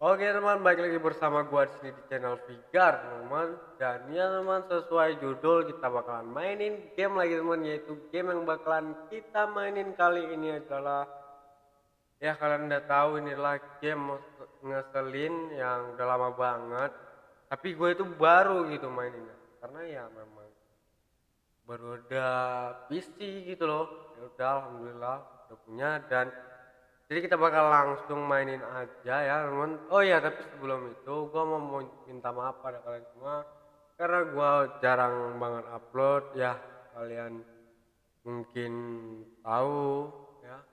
Oke teman, balik lagi bersama gua di sini di channel Vigar teman. Dan ya teman, sesuai judul kita bakalan mainin game lagi teman, yaitu game yang bakalan kita mainin kali ini adalah, ya kalian udah tahu, inilah game ngeselin yang udah lama banget. Tapi gue itu baru gitu maininnya, karena ya memang baru ada PC gitu loh. Ya udah, alhamdulillah udah punya. Dan jadi kita bakal langsung mainin aja ya teman. Oh ya, tapi sebelum itu gua mau minta maaf pada kalian semua karena gua jarang banget upload ya. Kalian mungkin tahu ya,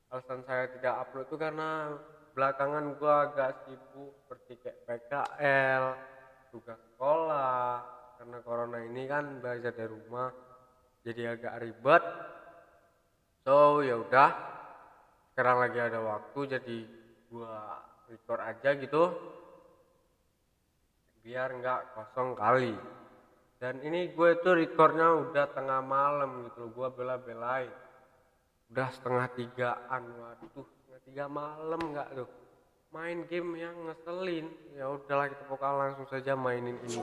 alasan saya tidak upload itu karena belakangan gua agak sibuk seperti kayak PKL, tugas sekolah. Karena corona ini kan belajar dari rumah jadi agak ribet. So ya udah, sekarang lagi ada waktu jadi gua record aja gitu biar nggak kosong kali. Dan ini gue tuh recordnya udah tengah malam gitu, gua bela-belain udah setengah tigaan. Waduh, setengah tiga malam nggak tuh main game yang ngeselin. Ya udahlah, kita pokoknya langsung saja mainin ini.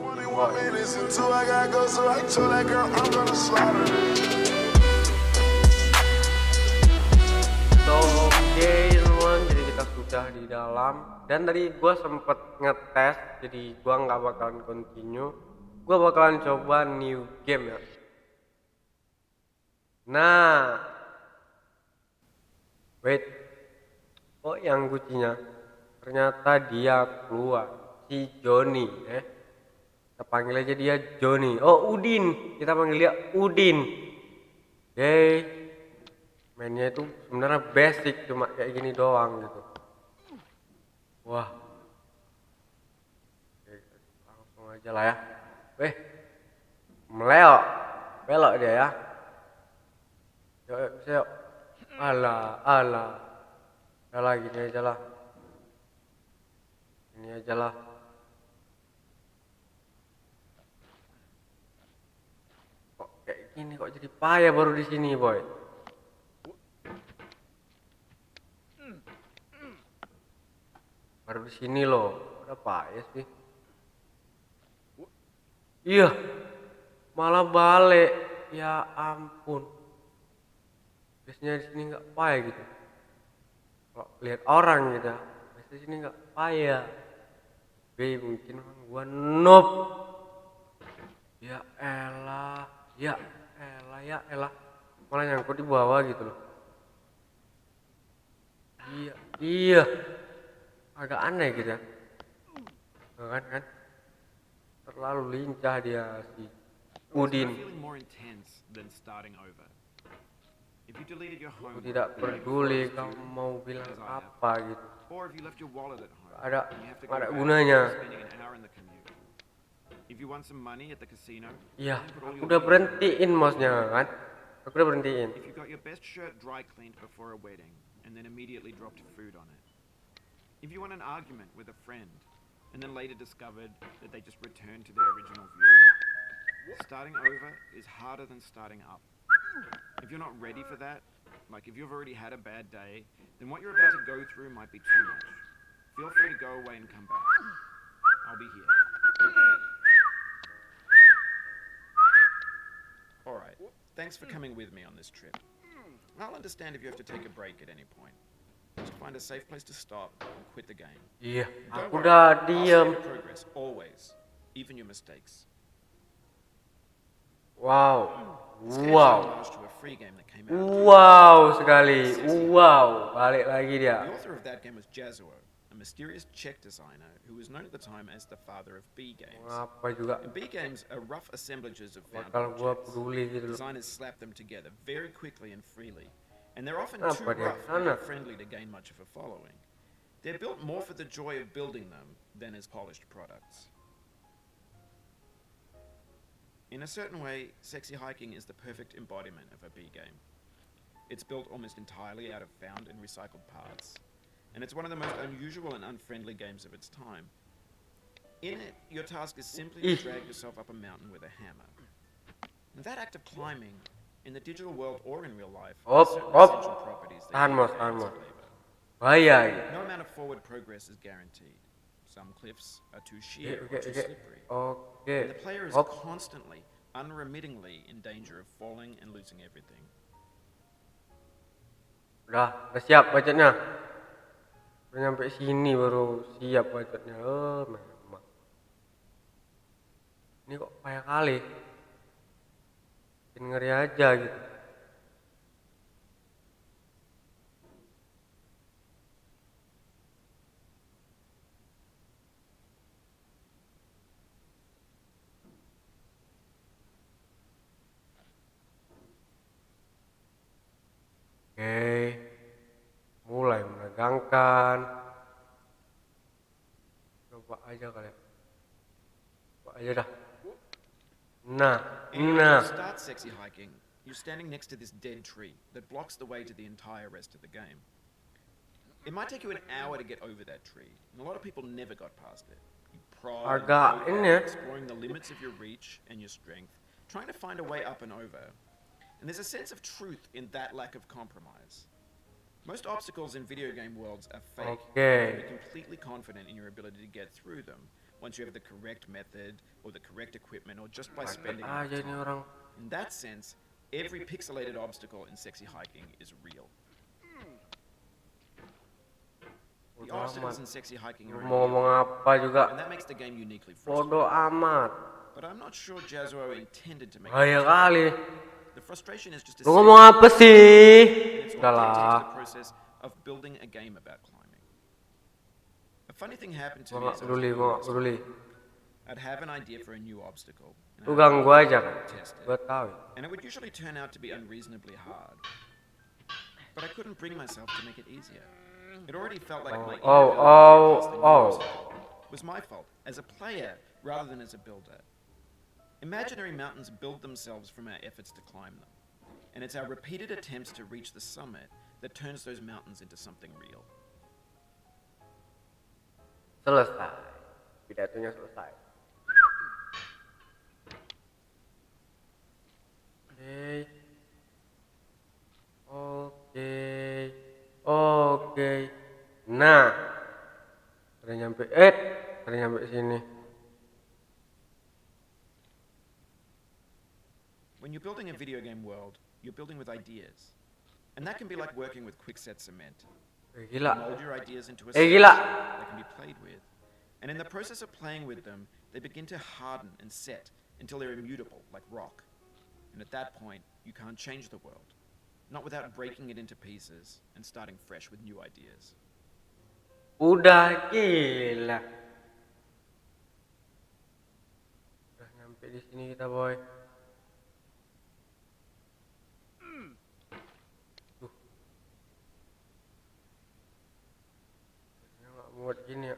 So oke teman, jadi kita sudah di dalam. Dan tadi gue sempet ngetes, jadi gue nggak bakalan continue, gue bakalan coba new game ya. Nah, wait, oh yang kuncinya ternyata dia keluar, si Joni. Kita panggil aja dia Joni. Oh, Udin, kita panggil dia Udin. Oke, mainnya itu sebenarnya basic, cuma kayak gini doang gitu. Wah, oke, langsung aja lah ya. Weh, meleo, belok dia ya. Yuk, yuk, bisa yuk. Alah, alah. Alah, gini aja lah. Ini aja lah. Kok kayak gini, kok jadi payah baru di sini, boy. Baru di sini loh. Udah payah sih. Iya, malah balik. Ya ampun. Biasanya di sini nggak payah gitu. Kalau lihat orang gitu, biasanya di sini nggak payah. Mungkin gua noob. Ya elah, ya elah, ya elah. Malah nyangkut di bawah gitu loh. Iya, iya. Agak aneh gitu ya. Kan? Terlalu lincah dia si Udin. Aku tidak peduli kamu mau bilang apa gitu. Ada gunanya. Iya, aku udah berhentiin mouse-nya kan. Aku udah berhentiin. If you want an argument with a friend and then later discovered that they just returned to their original view, starting over is harder than starting up. If you're not ready for that, like if you've already had a bad day, then what you're about to go through might be too much. Feel free to go away and come back. I'll be here. Alright, thanks for coming with me on this trip. I'll understand if you have to take a break at any point. Just find a safe place to stop and quit the game. Iya, aku udah diem. Progress always, even your mistakes. Wow, sekali. Wow, balik lagi dia. The author of that game was Jazuo, a mysterious Czech designer who was known at the time as the father of B games. Apa juga? And B games are rough assemblages of found Bakal gua objects. peduli gitu loh. Designers slap them together very quickly and freely. And they're often too rough and unfriendly to gain much of a following. They're built more for the joy of building them than as polished products. In a certain way, Sexy Hiking is the perfect embodiment of a B game. It's built almost entirely out of found and recycled parts, and it's one of the most unusual and unfriendly games of its time. In it, your task is simply to drag yourself up a mountain with a hammer. And that act of climbing, in the digital world or in real life, has certain essential properties that Tahan, Mas. flavor. Bahaya gitu. No amount of forward progress is guaranteed. Some cliffs are too sheer Oke, or too oke. slippery. Oke. And the player is Hop. constantly, unremittingly in danger of falling and losing everything. Udah siap budgetnya. Udah nyampe sini baru siap budgetnya. Memang. Ini kok payah kali. Bikin ngeri aja gitu. Oke. Mulai menegangkan. Coba aja kali ya. Coba aja dah. Nah. And when you start sexy hiking, you're standing next to this dead tree that blocks the way to the entire rest of the game. It might take you an hour to get over that tree, and a lot of people never got past it. You prod and Agak poke ini at ya. it, exploring the limits of your reach and your strength, trying to find a way up and over. And there's a sense of truth in that lack of compromise. Most obstacles in video game worlds are fake. Okay. You can be completely confident in your ability to get through them once you have the correct method or the correct equipment or just by spending enough Aja ini orang. time. In that sense, every pixelated obstacle in sexy hiking is real. The Bodo obstacles in amat. sexy hiking are Mau ngomong apa juga. and that makes the game uniquely Bodo frustrating. amat. But I'm not sure Jazuo intended to make Bahaya it. kali. The frustration is just a Lu ngomong apa sih? it's Udah all lah. the process of building a game about climbing. A funny thing happened to Gua me gak as I was peduli, doing gua gak this. peduli. I'd have an idea for a new obstacle. And Lu I'd ganggu aja kan? test it. Gua tahu. And it would usually turn out to be unreasonably hard. But I couldn't bring myself to make it easier. It already felt like my inability to get past the new obstacle was my fault as a player rather than as a builder. Imaginary mountains build themselves from our efforts to climb them. And it's our repeated attempts to reach the summit that turns those mountains into something real. Selesai. Pidatonya selesai. Oke. Nah. Udah nyampe sini. When you're building a video game world, you're building with ideas. And that can be like working with quickset cement. Gila. You mold your ideas into a Gila. that can be played with. And in the process of playing with them, they begin to harden and set until they're immutable, like rock. And at that point, you can't change the world. Not without breaking it into pieces and starting fresh with new ideas. Udah gila. Udah nyampe di sini kita, boy. Nggak muat gini ya.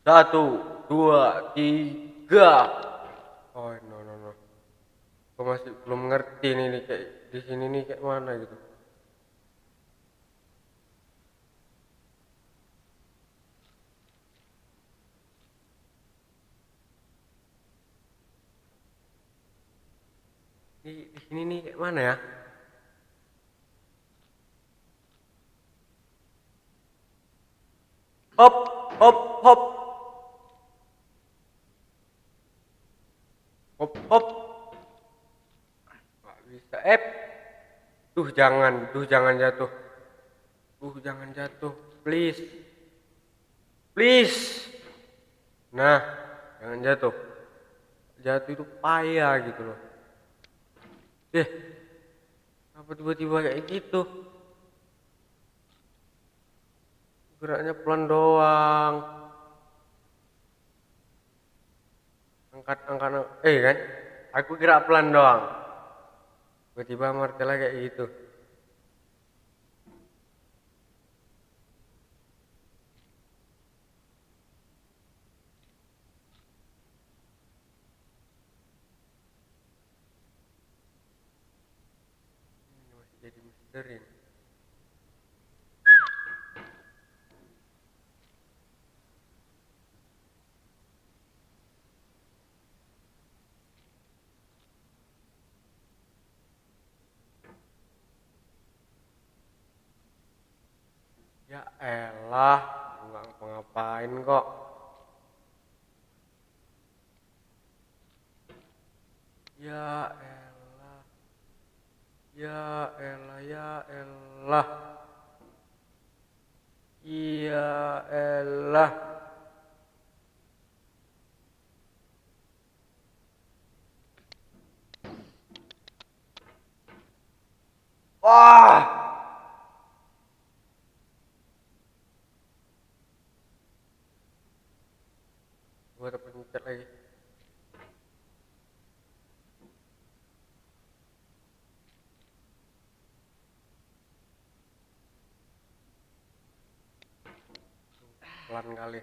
Satu, dua, tiga. Oh no. Gue masih belum ngerti nih kayak di sini nih kayak mana gitu. Di sini nih kayak mana ya? Hop. Hop. Nggak bisa. Jangan jatuh. Jangan jatuh. Please. Nah, jangan jatuh. Jatuh itu payah gitu loh. Kenapa tiba-tiba kayak gitu? Geraknya pelan doang. Angkat kan? Aku gerak pelan doang. Tiba-tiba martelnya kayak gitu. Ini masih jadi misteri. Ya elah, nggak ngapa-ngapain kok. Ya elah, ya elah, ya elah, ya elah. Wah, gua terpencet lagi. Pelan kali.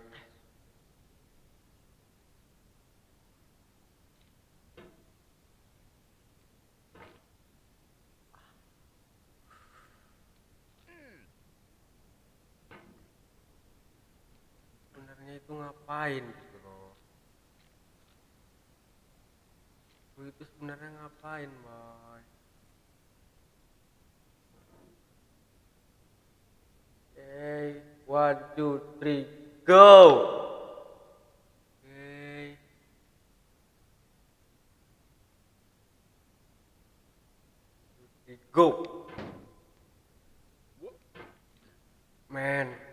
Sebenarnya itu ngapain gitu loh. Gue itu sebenarnya ngapain, boy? Okay, 1, 2, 3, go. Okay. Go. Man.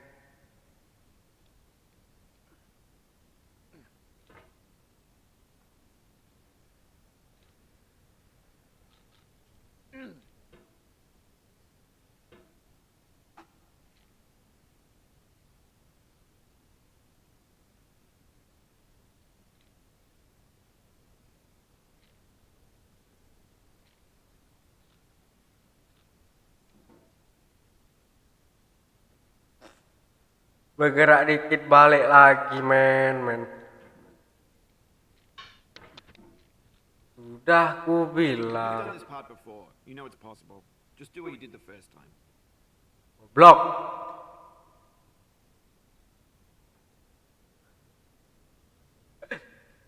Bergerak dikit balik lagi, men. Sudah ku You've bilang. done this part before. You know it's possible. Just do what you did the first time. Blok.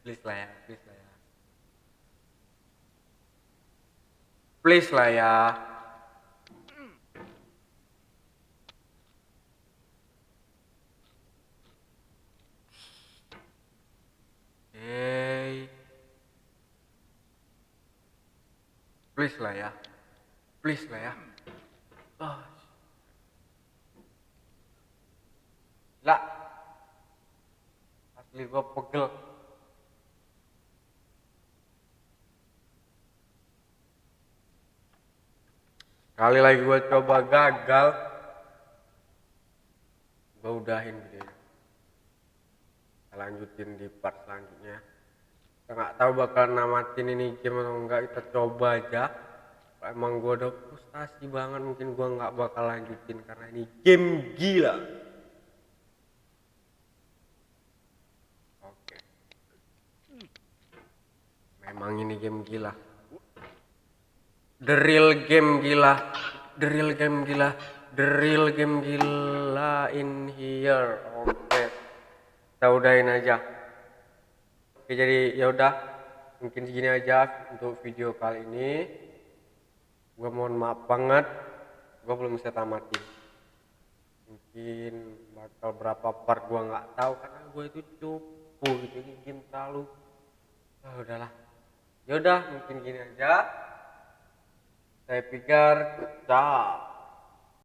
Please lah ya, please lah ya. Please lah ya. Hey. Please lah ya. Please lah ya. Oh. Lah. Asli gua pegel. Kali lagi gua coba gagal. Gua udahin videonya. Kita lanjutin di part selanjutnya. Kita nggak tahu bakal namatin ini game atau enggak, kita coba aja. Kalau emang gua udah frustasi banget, mungkin gua nggak bakal lanjutin karena ini game gila. Oke. Memang ini game gila. The real game gila. The real game gila. The real game gila in here. Oke. Kita udahin aja. Oke, jadi ya udah, mungkin segini aja untuk video kali ini. Gue mohon maaf banget, gue belum bisa tamatin. Mungkin bakal berapa part gue nggak tahu karena gue itu cupu gitu, ini game terlalu. Udahlah. Ya udah, mungkin gini aja. Saya pikir, ciao.